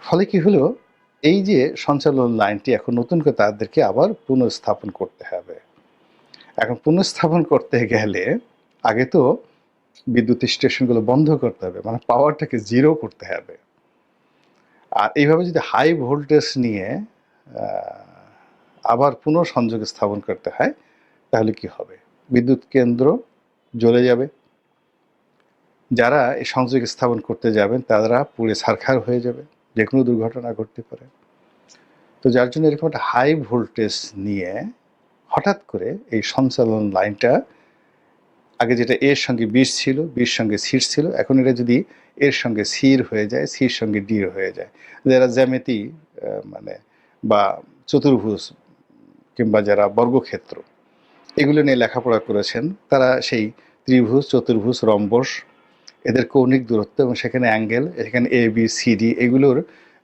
ফলে কি হলো, এই যে সঞ্চালন লাইনটি এখন নতুন করে তাদেরকে আবার পুনঃস্থাপন করতে হবে। এখন পুনঃস্থাপন করতে গেলে আগে তো বিদ্যুৎ স্টেশনগুলো বন্ধ করতে হবে, মানে পাওয়ারটাকে জিরো করতে হবে। আর এইভাবে যদি হাই ভোল্টেজ নিয়ে আবার পুনঃসংযোগ স্থাপন করতে হয়, তাহলে কি হবে? বিদ্যুৎ কেন্দ্র জ্বলে যাবে, যারা এই সংযোগ স্থাপন করতে যাবেন তারা পুড়ে ছারখার হয়ে যাবে, যে কোনো দুর্ঘটনা ঘটতে পারে। তো যার জন্য এরকম একটা হাই ভোল্টেজ নিয়ে হঠাৎ করে এই সঞ্চালন লাইনটা, আগে যেটা এর সঙ্গে বিশ ছিল, বিশ সঙ্গে সির ছিল, এখন এটা যদি এর সঙ্গে সির হয়ে যায়, সির সঙ্গে ডির হয়ে যায়, যারা জ্যামিতি মানে বা চতুর্ভুজ কিংবা যারা বর্গক্ষেত্র এগুলো নিয়ে লেখাপড়া করেছেন, তারা সেই ত্রিভুজ, চতুর্ভুজ, রম্বস, এদের কৌণিক দূরত্ব এবং সেখানে অ্যাঙ্গেল, এখানে এ বি সি ডি, এগুলোর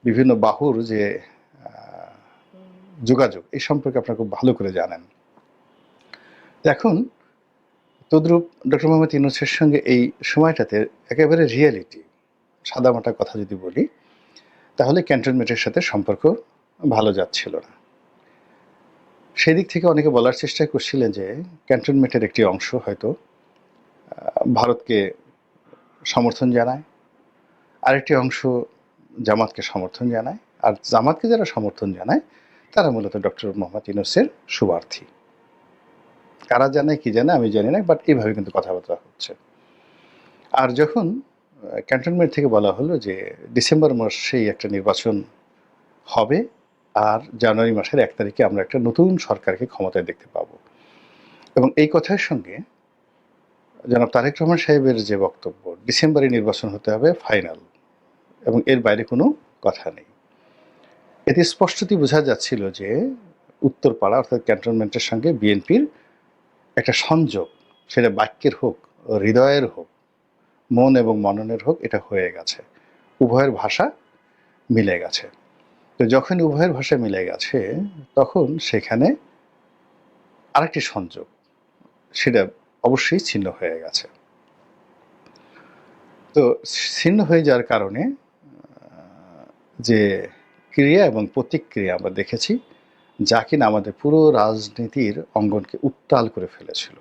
বিভিন্ন বাহুর যে যোগাযোগ, এই সম্পর্কে আপনারা খুব ভালো করে জানেন। এখন তদ্রূপ ডক্টর মোহাম্মদ ইউনূসের সঙ্গে এই সময়টাতে একেবারে রিয়েলিটি, সাদামাটা কথা যদি বলি, তাহলে ক্যান্টনমেন্টের সাথে সম্পর্ক ভালো যাচ্ছিল না। সেই দিক থেকে অনেকে বলার চেষ্টা করছিলেন যে ক্যান্টনমেন্টের একটি অংশ হয়তো ভারতকে সমর্থন জানায়, আরেকটি অংশ জামাতকে সমর্থন জানায়, আর জামাতকে যারা সমর্থন জানায় তারা মূলত ডক্টর মোহাম্মদ ইউনূসের শুভার্থী। কারা জানে কি জানে আমি জানি না, বাট এইভাবে কিন্তু কথাবার্তা হচ্ছে। আর যখন ক্যান্টনমেন্ট থেকে বলা হলো যে ডিসেম্বর মাসেই একটা নির্বাচন হবে আর জানুয়ারি মাসের 1 তারিখে আমরা একটা নতুন সরকারকে ক্ষমতায় দেখতে পাবো, এবং এই কথার সঙ্গে জনাব তারেক রহমান সাহেবের যে বক্তব্য, ডিসেম্বরে নির্বাচন হতে হবে ফাইনাল এবং এর বাইরে কোনো কথা নেই, এতে স্পষ্টতই বোঝা যাচ্ছিল যে উত্তরপাড়া অর্থাৎ ক্যান্টনমেন্টের সঙ্গে বিএনপির একটা সংযোগ, সেটা বাক্যের হোক, হৃদয়ের হোক, মন এবং মননের হোক, এটা হয়ে গেছে, উভয়ের ভাষা মিলে গেছে। তো যখন উভয়ের ভাষা মিলে গেছে তখন সেখানে আরেকটি সংযোগ, সেটা অবশ্যই ছিন্ন হয়ে গেছে। তো ছিন্ন হয়ে যাওয়ার কারণে যে ক্রিয়া এবং প্রতিক্রিয়া আমরা দেখেছি, যা কিনা আমাদের পুরো রাজনীতির অঙ্গনকে উত্তাল করে ফেলেছিল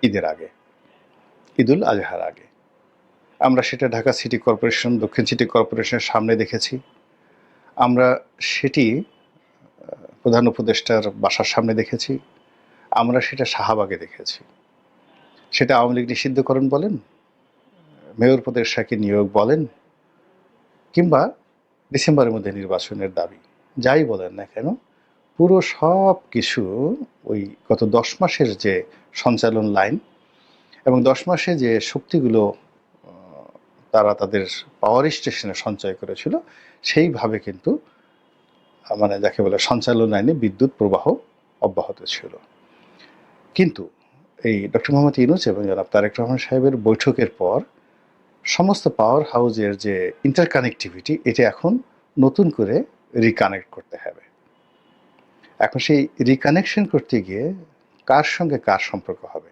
ঈদের আগে, ঈদুল আজহার আগে। আমরা সেটা ঢাকা সিটি কর্পোরেশন, দক্ষিণ সিটি কর্পোরেশনের সামনে দেখেছি, আমরা সেটি প্রধান উপদেষ্টার বাসার সামনে দেখেছি, আমরা সেটা শাহবাগে দেখেছি। সেটা আওয়ামী লীগ নিষিদ্ধকরণ বলেন, মেয়র পদের সাথে নিয়োগ বলেন, কিংবা ডিসেম্বরের মধ্যে নির্বাচনের দাবি, যাই বলেন না কেন, পুরো সব কিছু ওই গত 10 মাসের যে সঞ্চালন লাইন এবং 10 মাসে যে শক্তিগুলো তারা তাদের পাওয়ার স্টেশনে সঞ্চয় করেছিল, সেইভাবে কিন্তু মানে যাকে বলে সঞ্চালন লাইনে বিদ্যুৎ প্রবাহ অব্যাহত ছিল। কিন্তু এই ডক্টর মোহাম্মদ ইউনূস এবং জনাব তারেক রহমান সাহেবের বৈঠকের পর সমস্ত পাওয়ার হাউজের যে ইন্টারকানেক্টিভিটি, এটা এখন নতুন করে রিকানেক্ট করতে হবে। এখন সেই রিকানেকশন করতে গিয়ে কার সঙ্গে কার সম্পর্ক হবে,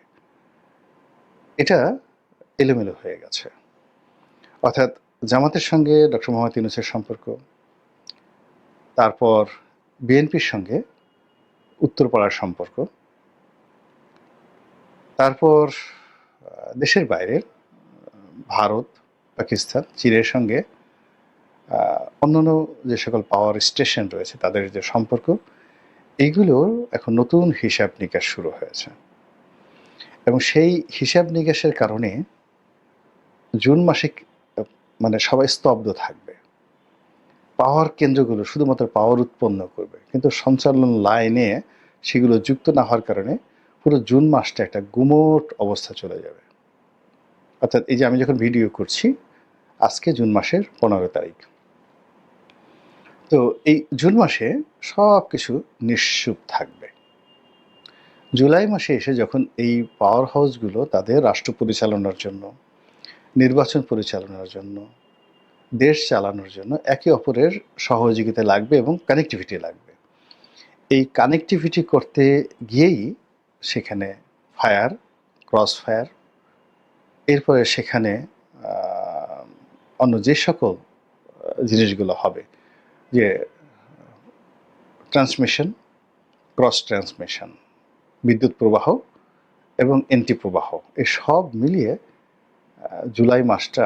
এটা এলোমেলো হয়ে গেছে। অর্থাৎ জামাতের সঙ্গে ডক্টর মোহাম্মদ ইউনূসের সম্পর্ক, তারপর বিএনপির সঙ্গে উত্তরপাড়ার সম্পর্ক, তারপর দেশের বাইরের ভারত, পাকিস্তান, চীনের সঙ্গে অন্যান্য যে সকল পাওয়ার স্টেশন রয়েছে তাদের যে সম্পর্ক, এইগুলোর এখন নতুন হিসাব নিকাশ শুরু হয়েছে। এবং সেই হিসাব নিকাশের কারণে জুন মাসে মানে সবাই স্তব্ধ থাকবে। পাওয়ার কেন্দ্রগুলো শুধুমাত্র পাওয়ার উৎপন্ন করবে, কিন্তু সঞ্চালন লাইনে সেগুলো যুক্ত না হওয়ার কারণে পুরো জুন মাসটা একটা গুমোট অবস্থা চলে যাবে। অর্থাৎ এই যে আমি যখন ভিডিও করছি, আজকে জুন মাসের 15 তারিখ, তো এই জুন মাসে সব কিছু নিশ্চুপ থাকবে। জুলাই মাসে এসে যখন এই পাওয়ার হাউসগুলো তাদের রাষ্ট্র পরিচালনার জন্য, নির্বাচন পরিচালনার জন্য, দেশ চালানোর জন্য একে অপরের সহযোগিতা লাগবে এবং কানেক্টিভিটি লাগবে, এই কানেক্টিভিটি করতে গিয়েই সেখানে ফায়ার, ক্রস ফায়ার, এরপরে সেখানে অন্য যে সকল জিনিসগুলো হবে, যে ট্রান্সমিশন, ক্রস ট্রান্সমিশন, বিদ্যুৎ প্রবাহ এবং এন্টি প্রবাহ, এই সব মিলিয়ে জুলাই মাসটা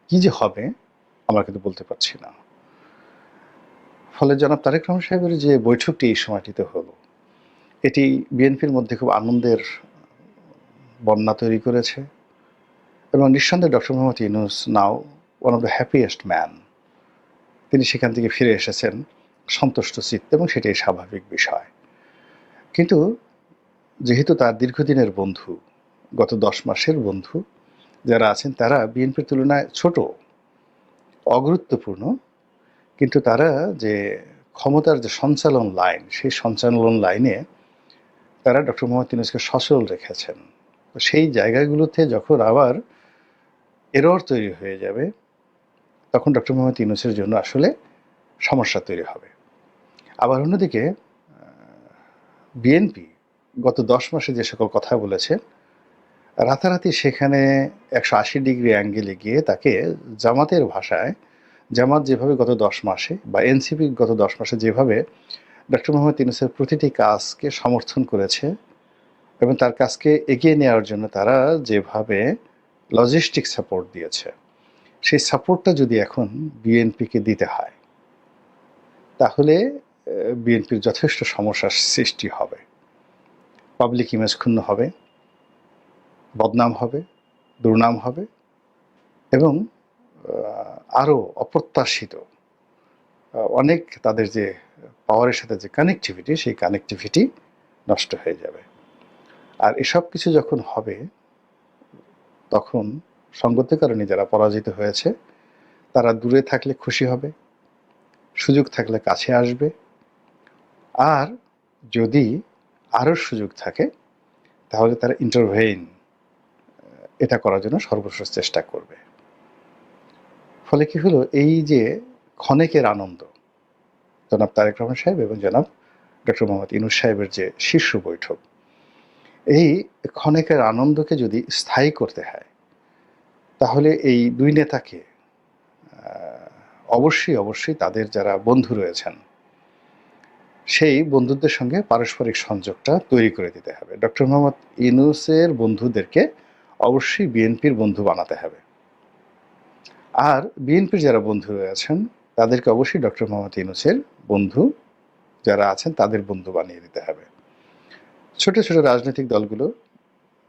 কি যে হবে আমরা কিন্তু বলতে পারছি না। ফলে জনাব তারেক রহমান সাহেবের যে বৈঠকটি এই সময়টিতে হলো, এটি বিএনপির মধ্যে খুব আনন্দের বন্যা তৈরি করেছে এবং নিঃসন্দেহে doctor Mohammad Yunus now one of the happiest man. তিনি সেখান থেকে ফিরে এসেছেন সন্তুষ্ট চিত্তে এবং সেটাই স্বাভাবিক বিষয়। কিন্তু যেহেতু তার দীর্ঘদিনের বন্ধু, গত 10 মাসের বন্ধু যারা আছেন, তারা বিএনপির তুলনায় ছোট, অগুরুত্বপূর্ণ, কিন্তু তারা যে ক্ষমতার যে সঞ্চালন লাইন, সেই সঞ্চালন লাইনে তারা ডক্টর মোহাম্মদ ইউনূসকে সচল রেখেছেন। সেই জায়গাগুলোতে যখন আবার এরর তৈরি হয়ে যাবে, তখন ডক্টর মোহাম্মদ ইউনূসের জন্য আসলে সমস্যা তৈরি হবে। আবার অন্যদিকে বিএনপি গত 10 মাসে যে সকল কথা বলেছে, রাতারাতি সেখানে 180 ডিগ্রি অ্যাঙ্গেলে গিয়ে তাকে জামাতের ভাষায়, জামাত যেভাবে গত 10 মাসে বা এনসিপি গত 10 মাসে যেভাবে ডক্টর মোহাম্মদ ইউনূসের প্রতিটি কাজকে সমর্থন করেছে এবং তার কাজকে এগিয়ে নেওয়ার জন্য তারা যেভাবে লজিস্টিক সাপোর্ট দিয়েছে, সেই সাপোর্টটা যদি এখন বিএনপিকে দিতে হয়, তাহলে বিএনপির যথেষ্ট সমস্যার সৃষ্টি হবে। পাবলিক ইমেজ ক্ষুণ্ণ হবে, বদনাম হবে, দুর্নাম হবে এবং আরও অপ্রত্যাশিত অনেক তাদের যে পাওয়ারের সাথে যে কানেক্টিভিটি, সেই কানেক্টিভিটি নষ্ট হয়ে যাবে। আর এসব কিছু যখন হবে, তখন সঙ্গতের কারণে যারা পরাজিত হয়েছে তারা দূরে থাকলে খুশি হবে, সুযোগ থাকলে কাছে আসবে, আর যদি আরও সুযোগ থাকে তাহলে তারা ইন্টারভেইন এটা করার জন্য সর্বশেষ চেষ্টা করবে। ফলে কি হলো, এই যে ক্ষণেকের আনন্দ, জনাব তারেক রহমান সাহেব এবং জনাব ডক্টর মোহাম্মদ ইউনূস সাহেবের যে শীর্ষ বৈঠক, এই ক্ষণেকের আনন্দকে যদি স্থায়ী করতে হয়, তাহলে এই দুই নেতাকে অবশ্যই তাদের যারা বন্ধু রয়েছেন, সেই বন্ধুদের সঙ্গে পারস্পরিক সংযোগটা তৈরি করে দিতে হবে। ডক্টর মোহাম্মদ ইউনূসের বন্ধুদেরকে অবশ্যই বিএনপির বন্ধু বানাতে হবে, আর বিএনপির যারা বন্ধু রয়েছেন তাদেরকে অবশ্যই ডক্টর মোহাম্মদ ইউনূসের বন্ধু যারা আছেন তাদের বন্ধু বানিয়ে দিতে হবে। ছোট ছোট রাজনৈতিক দলগুলো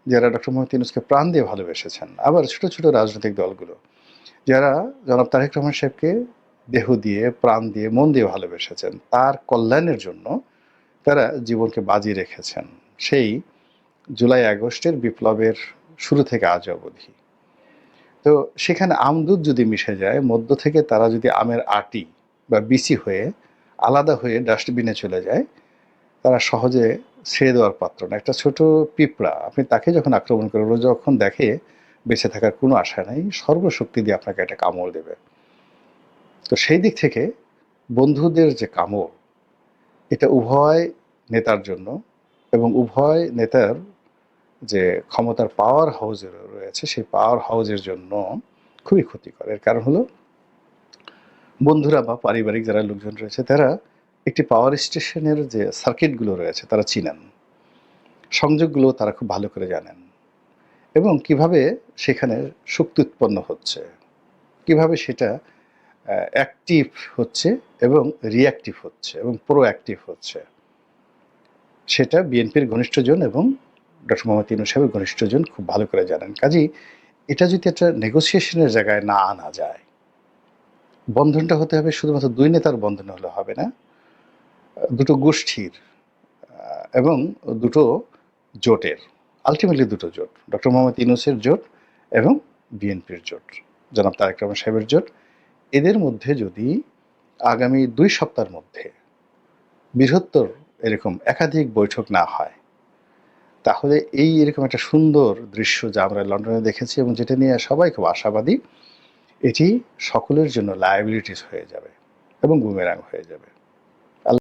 যারা ডক্টর মোহাম্মদ ইউনূসকে প্রাণ দিয়ে ভালোবেসেছেন, আবার ছোট ছোট রাজনৈতিক দলগুলো যারা জনাব তারেক রহমান সাহেবকে দেহ দিয়ে, প্রাণ দিয়ে, মন দিয়ে ভালোবেসেছেন, তার কল্যাণের জন্য তারা জীবনকে বাজি রেখেছেন সেই জুলাই আগস্টের বিপ্লবের শুরু থেকে আজ অবধি। তো সেখানে আমদুধ যদি মিশে যায়, মধ্য থেকে তারা যদি আমের আটি বা বিচি হয়ে আলাদা হয়ে ডাস্টবিনে চলে যায়, তারা সহজে ছেড়ে দেওয়ার পাত্র না। একটা ছোট পিঁপড়া, আপনি তাকে যখন আক্রমণ করবেন, ও যখন দেখে বেঁচে থাকার কোনো আশা নেই, সর্বশক্তি দিয়ে আপনাকে একটা কামড় দেবে। তো সেই দিক থেকে বন্ধুদের যে কামড়, এটা উভয় নেতার জন্য এবং উভয় নেতার যে ক্ষমতার পাওয়ার হাউজে রয়েছে, সেই পাওয়ার হাউজের জন্য খুবই ক্ষতিকর। এর কারণ হলো, বন্ধুরা বা পারিবারিক যারা লোকজন রয়েছে, তারা একটি পাওয়ার স্টেশনের যে সার্কিটগুলো রয়েছে তারা চিনেন, সংযোগগুলো তারা খুব ভালো করে জানেন, এবং কিভাবে সেখানে শক্তি উৎপন্ন হচ্ছে, কিভাবে সেটা অ্যাক্টিভ হচ্ছে এবং রিঅ্যাক্টিভ হচ্ছে এবং প্রোঅ্যাক্টিভ হচ্ছে, সেটা বিএনপির ঘনিষ্ঠজন এবং ডক্টর মোহাম্মদ ইউনূস সাহেবের ঘনিষ্ঠজন খুব ভালো করে জানেন। কাজেই এটা যদি একটা নেগোসিয়েশনের জায়গায় না আনা যায়, বন্ধনটা হতে হবে শুধুমাত্র দুই নেতার বন্ধন হলে হবে না, দুটো গোষ্ঠীর এবং দুটো জোটের, আলটিমেটলি দুটো জোট, ডক্টর মোহাম্মদ ইউনূসের জোট এবং বিএনপির জোট, জনাব তারেক রহমান সাহেবের জোট। এদের মধ্যে যদি আগামী 2 সপ্তাহের মধ্যে বৃহত্তর এরকম একাধিক বৈঠক না হয়, তাহলে এই এরকম একটা সুন্দর দৃশ্য যা আমরা লন্ডনে দেখেছি এবং যেটা নিয়ে সবাই খুব আশাবাদী, এটি সকলের জন্য লায়াবিলিটিস হয়ে যাবে এবং বুমেরাং হয়ে যাবে।